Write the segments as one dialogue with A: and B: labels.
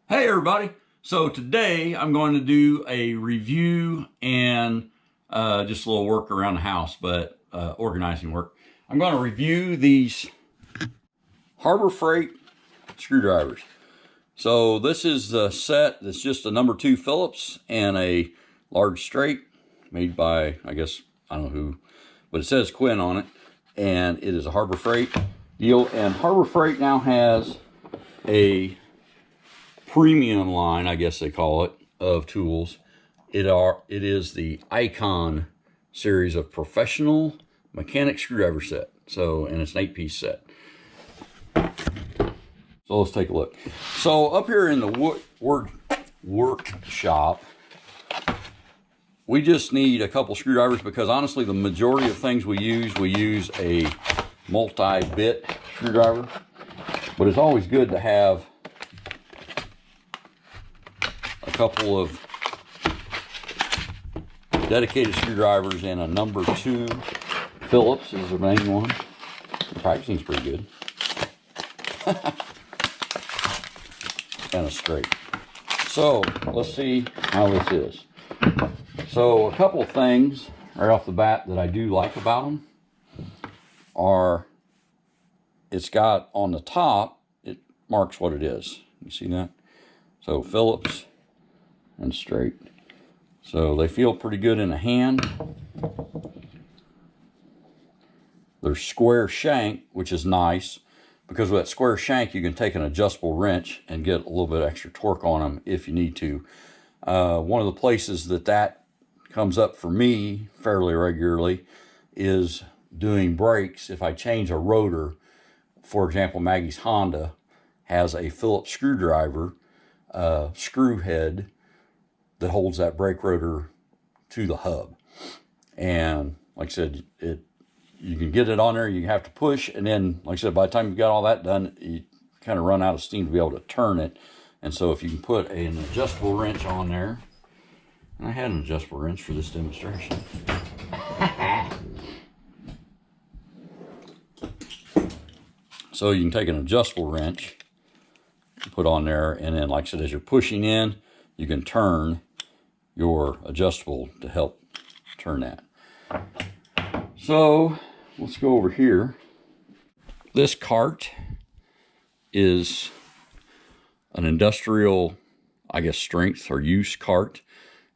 A: Hey everybody! So today I'm going to do a review and just a little work around the house, but organizing work. I'm going to review these Harbor Freight screwdrivers. So this is the set that's just a number 2 Phillips and a large straight made by, I guess, I don't know who, but it says Quinn on it. And it is a Harbor Freight deal. And Harbor Freight now has a premium line, I guess they call it, of tools. It is the Icon series of professional mechanic screwdriver set. So, and it's an 8-piece set. So let's take a look. So up here in the workshop, we just need a couple screwdrivers because honestly the majority of things we use a multi-bit screwdriver. But it's always good to have a couple of dedicated screwdrivers and a number 2 Phillips is the main one. The packaging's pretty good. And a straight. So let's see how this is. So a couple of things right off the bat that I do like about them are it's got on the top, it marks what it is. You see that? So Phillips and straight. So they feel pretty good in the hand. They're square shank, which is nice because with that square shank you can take an adjustable wrench and get a little bit extra torque on them if you need to. One of the places that comes up for me fairly regularly is doing brakes. If I change a rotor, for example, Maggie's Honda has a Phillips screwdriver screw head that holds that brake rotor to the hub. And like I said, you can get it on there, you have to push, and then, like I said, by the time you got all that done, you kind of run out of steam to be able to turn it. And so if you can put an adjustable wrench on there, and I had an adjustable wrench for this demonstration. So you can take an adjustable wrench, put on there, and then, like I said, as you're pushing in, you can turn your adjustable to help turn that. So let's go over here. This cart is an industrial, I guess, strength or use cart.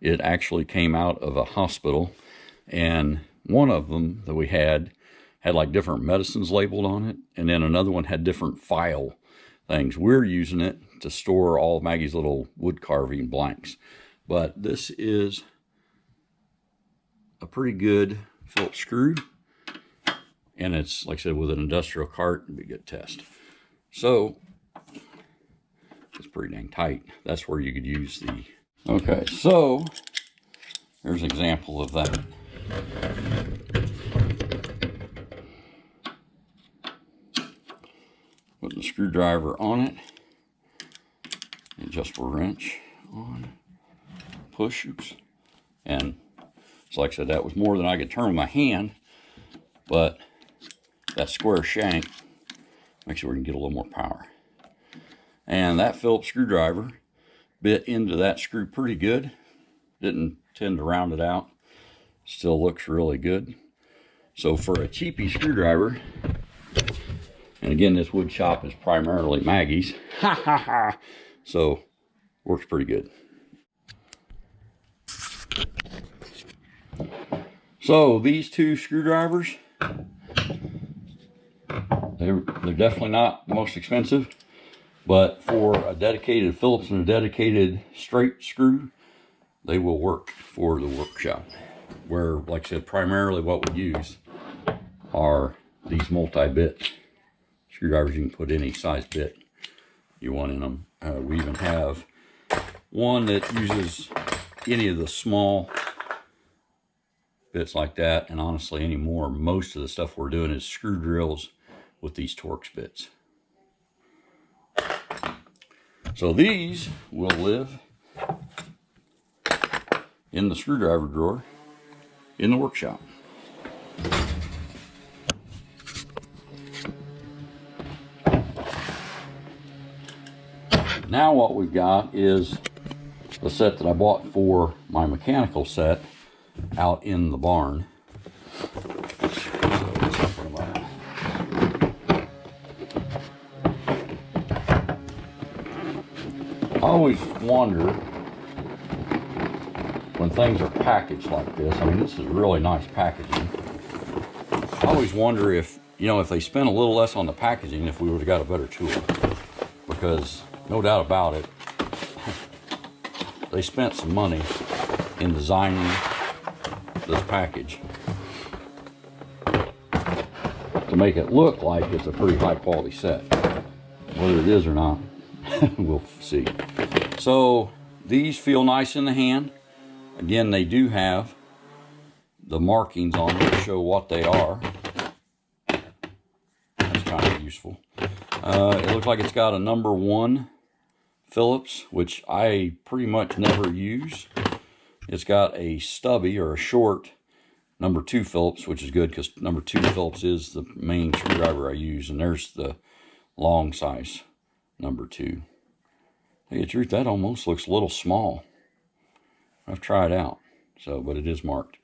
A: It actually came out of a hospital, and one of them that we had like different medicines labeled on it, and then another one had different file things. We're using it to store all of Maggie's little wood carving blanks. But this is a pretty good Phillips screw. And it's, like I said, with an industrial cart, it'd be a good test. So, it's pretty dang tight. That's where you could use the... Okay, so, here's an example of that. Putting the screwdriver on it. The adjustable wrench on. Push, oops. And, so like I said, that was more than I could turn with my hand. But that square shank makes sure we can get a little more power. And that Phillips screwdriver bit into that screw pretty good. Didn't tend to round it out. Still looks really good. So for a cheapy screwdriver, and again, this wood shop is primarily Maggie's. So works pretty good. So these 2 screwdrivers, they're definitely not the most expensive, but for a dedicated Phillips and a dedicated straight screw, they will work for the workshop. Where, like I said, primarily what we use are these multi-bit screwdrivers. You can put any size bit you want in them. We even have one that uses any of the small bits like that, and honestly anymore most of the stuff we're doing is screw drills with these Torx bits. So these will live in the screwdriver drawer in the workshop. Now what we've got is the set that I bought for my mechanical set out in the barn. I always wonder when things are packaged like this. I mean, this is really nice packaging. I always wonder if, you know, if they spent a little less on the packaging, if we would have got a better tool. Because no doubt about it, they spent some money in designing this package to make it look like it's a pretty high quality set. Whether it is or not, we'll see. So these feel nice in the hand. Again, they do have the markings on them to show what they are. That's kind of useful. It looks like it's got a number 1 Phillips, which I pretty much never use. It's got a stubby or a short number 2 Phillips, which is good because number 2 Phillips is the main screwdriver I use, and there's the long size number 2. To tell you the truth, that almost looks a little small. I've tried out, so, but it is marked.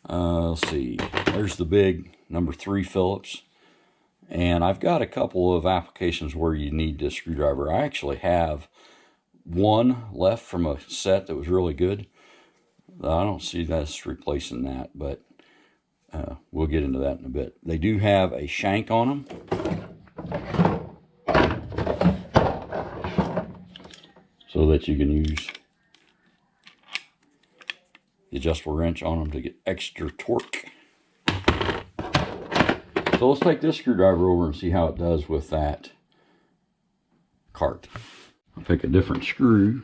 A: Let's see, there's the big number 3 Phillips. And I've got a couple of applications where you need this screwdriver. I actually have one left from a set that was really good. I don't see that's replacing that, but we'll get into that in a bit. They do have a shank on them, so that you can use the adjustable wrench on them to get extra torque. So let's take this screwdriver over and see how it does with that cart. I'll pick a different screw.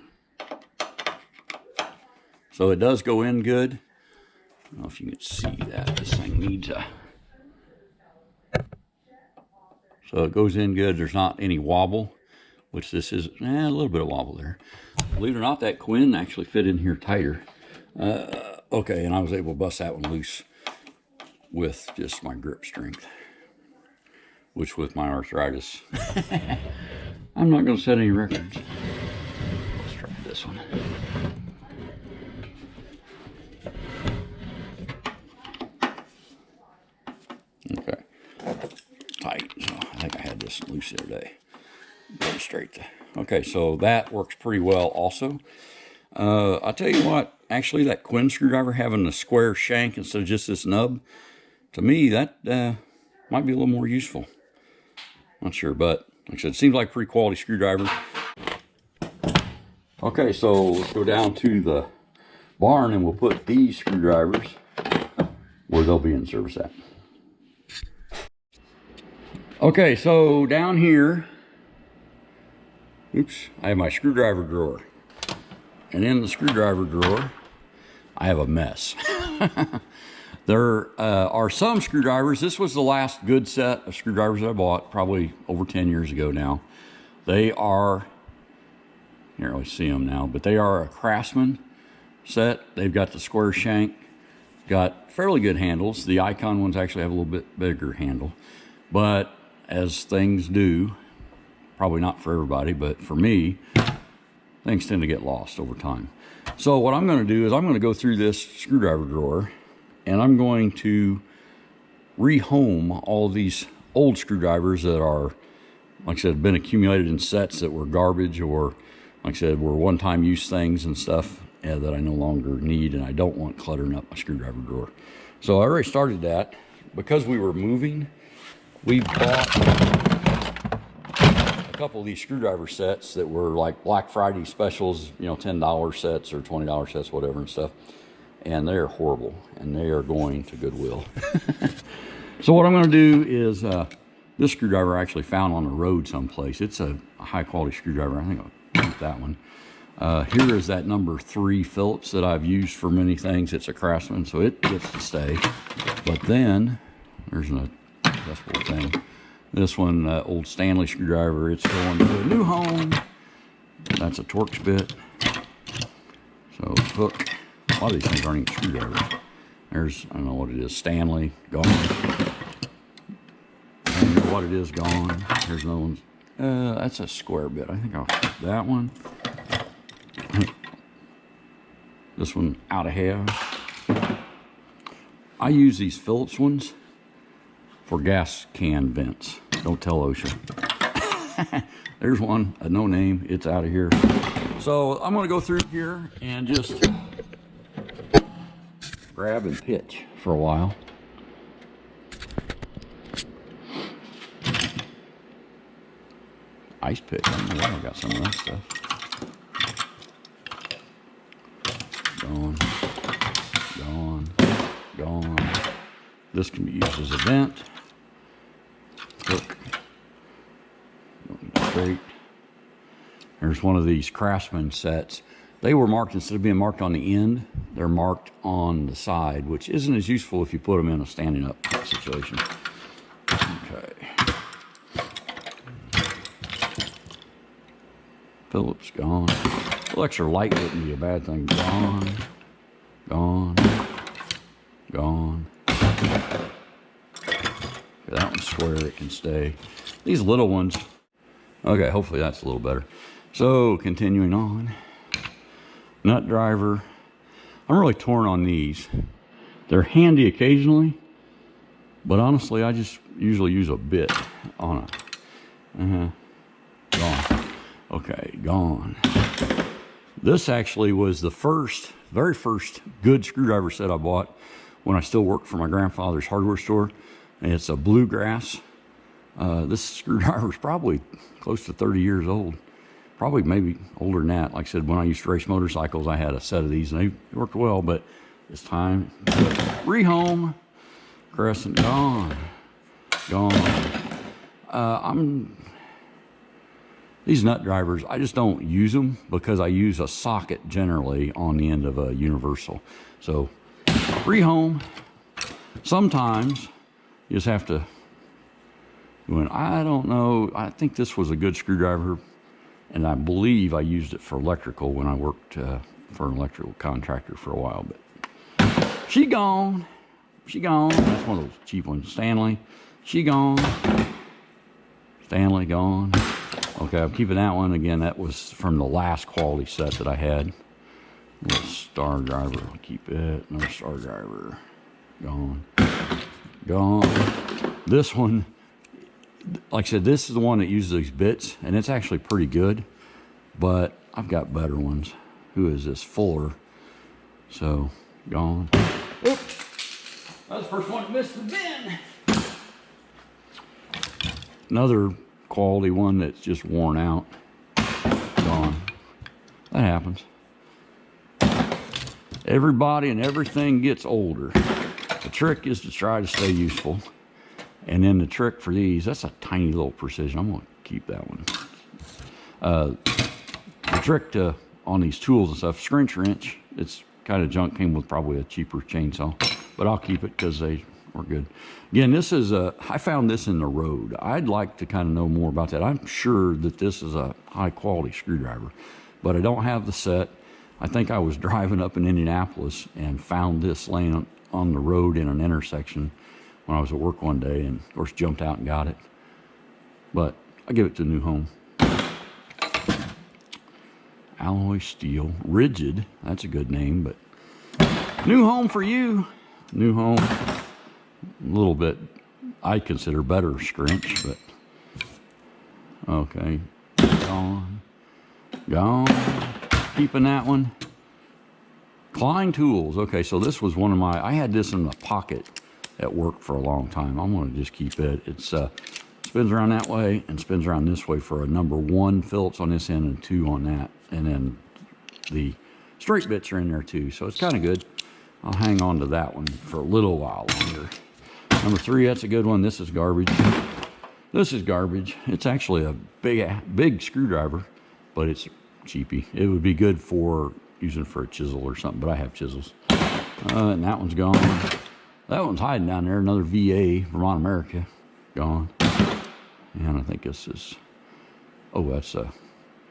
A: So it does go in good. I don't know if you can see that. This thing needs a... So it goes in good. There's not any wobble, which this is a little bit of wobble there. Believe it or not, that Quinn actually fit in here tighter. Okay, and I was able to bust that one loose with just my grip strength, which with my arthritis, I'm not going to set any records. Let's try this one. Okay, tight. So I think I had this loose the other day. Go straight. Okay, so that works pretty well also. I'll tell you what, actually that Quinn screwdriver having the square shank instead of just this nub, to me that might be a little more useful. Not sure, but like I said, it seems like a pretty quality screwdriver. Okay, so let's go down to the barn and we'll put these screwdrivers where they'll be in service at. Okay, so down here, oops, I have my screwdriver drawer. And in the screwdriver drawer, I have a mess. There are some screwdrivers. This was the last good set of screwdrivers that I bought, probably over 10 years ago now. They are, you can't really see them now, but they are a Craftsman set. They've got the square shank, got fairly good handles. The Icon ones actually have a little bit bigger handle. But as things do, probably not for everybody, but for me, things tend to get lost over time. So what I'm going to do is I'm going to go through this screwdriver drawer and I'm going to rehome all of these old screwdrivers that are, like I said, been accumulated in sets that were garbage or, like I said, were one-time use things and stuff that I no longer need and I don't want cluttering up my screwdriver drawer. So I already started that. Because we were moving, we bought a couple of these screwdriver sets that were like Black Friday specials, you know, $10 sets or $20 sets, whatever and stuff. And they're horrible and they are going to Goodwill. So what I'm going to do is, this screwdriver I actually found on the road someplace. It's a high quality screwdriver. I think I'll keep that one. Here is that number 3 Phillips that I've used for many things. It's a Craftsman, so it gets to stay. But then there's an adjustable thing. This one, old Stanley screwdriver, it's going to a new home. That's a Torx bit. So hook. A lot of these things aren't even screwdrivers. There's, I don't know what it is, Stanley, gone. I don't know what it is, gone. There's another one, That's a square bit. I think I'll keep that one. This one out of half. I use these Phillips ones for gas can vents. Don't tell OSHA. There's one, a no name, it's out of here. So I'm gonna go through here and just grab and pitch for a while. Ice pick, I got some of that stuff. Gone, gone, gone. This can be used as a vent. Hook. Don't need straight. There's one of these Craftsman sets. They were marked, instead of being marked on the end, they're marked on the side, which isn't as useful if you put them in a standing up situation. Okay. Phillips gone. A little extra light wouldn't be a bad thing. Gone, gone, gone. Okay, that one's square, it can stay. These little ones, okay, hopefully that's a little better. So, continuing on. Nut driver. I'm really torn on these. They're handy occasionally, but honestly, I just usually use a bit on a, gone. Okay, gone. This actually was the very first good screwdriver set I bought when I still worked for my grandfather's hardware store. And it's a bluegrass. This screwdriver is probably close to 30 years old. Probably maybe older than that. Like I said, when I used to race motorcycles, I had a set of these and they worked well, but it's time. Rehome. Crescent, gone. Gone. These nut drivers, I just don't use them because I use a socket generally on the end of a universal. So, rehome. Sometimes you just have to, I don't know, I think this was a good screwdriver, and I believe I used it for electrical when I worked for an electrical contractor for a while, but she gone. She gone. That's one of those cheap ones. Stanley. She gone. Stanley gone. Okay, I'm keeping that one. Again, that was from the last quality set that I had. Little star driver. I'll keep it. Another star driver. Gone. Gone. This one, like I said, this is the one that uses these bits, and it's actually pretty good, but I've got better ones. Who is this? Fuller. So, gone. Oops. That was the first one to miss the bin. Another quality one that's just worn out. Gone. That happens. Everybody and everything gets older. The trick is to try to stay useful. And then the trick for these, that's a tiny little precision. I'm going to keep that one. The trick on these tools and stuff, scrunch wrench, it's kind of junk, came with probably a cheaper chainsaw. But I'll keep it because they were good. Again, this is I found this in the road. I'd like to kind of know more about that. I'm sure that this is a high quality screwdriver, but I don't have the set. I think I was driving up in Indianapolis and found this laying on the road in an intersection when I was at work one day, and of course jumped out and got it. But I give it to New Home. Alloy steel, rigid. That's a good name, but New Home for you. New Home. A little bit, I consider better scrunch, but okay. Gone. Gone. Keeping that one. Klein Tools. Okay, so this was one of my, I had this in the pocket at work for a long time. I'm going to just keep it. It's spins around that way and spins around this way for a number 1 Phillips on this end and 2 on that. And then the straight bits are in there too, so it's kind of good. I'll hang on to that one for a little while longer. Number 3, that's a good one. This is garbage. This is garbage. It's actually a big screwdriver, but it's cheapy. It would be good for using for a chisel or something, but I have chisels. And that one's gone. That one's hiding down there. Another VA, Vermont America, gone. And I think this is, oh, that's a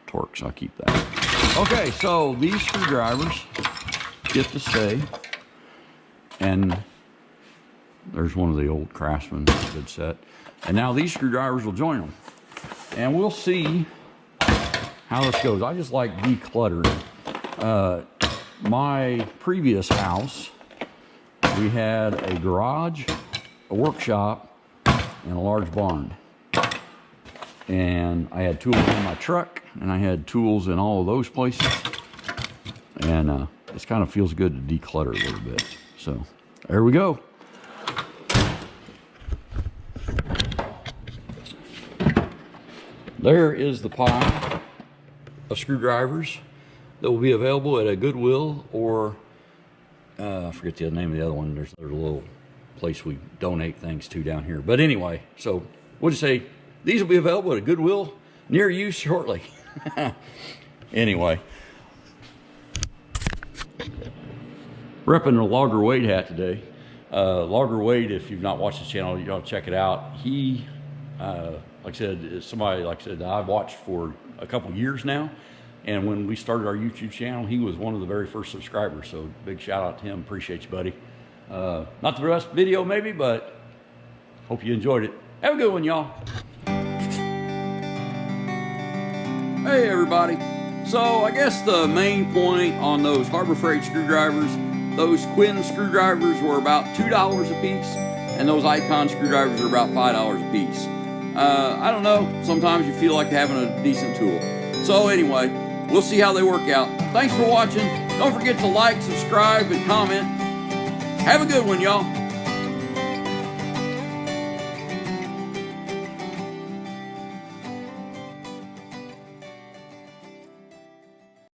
A: Torx. I'll keep that. Okay, so these screwdrivers get to stay. And there's one of the old Craftsman, good set. And now these screwdrivers will join them. and we'll see how this goes. I just like decluttering. My previous house, we had a garage, a workshop, and a large barn. And I had tools in my truck, and I had tools in all of those places. And this kind of feels good to declutter a little bit. So there we go. There is the pile of screwdrivers that will be available at a Goodwill, or I forget the name of the other one. There's a little place we donate things to down here. But anyway, so we'll just say these will be available at a Goodwill near you shortly. Anyway, repping the Logger Wade hat today. Logger Wade, if you've not watched his channel, you ought to check it out. He, like I said, is somebody, like I said, that I've watched for a couple years now. And when we started our YouTube channel, he was one of the very first subscribers. So big shout out to him. Appreciate you, buddy. Not the best video maybe, but hope you enjoyed it. Have a good one, y'all. Hey, everybody. So I guess the main point on those Harbor Freight screwdrivers, those Quinn screwdrivers were about $2 a piece, and those Icon screwdrivers are about $5 a piece. I don't know, sometimes you feel like having a decent tool. So anyway, we'll see how they work out. Thanks for watching. Don't forget to like, subscribe, and comment. Have a good one, y'all.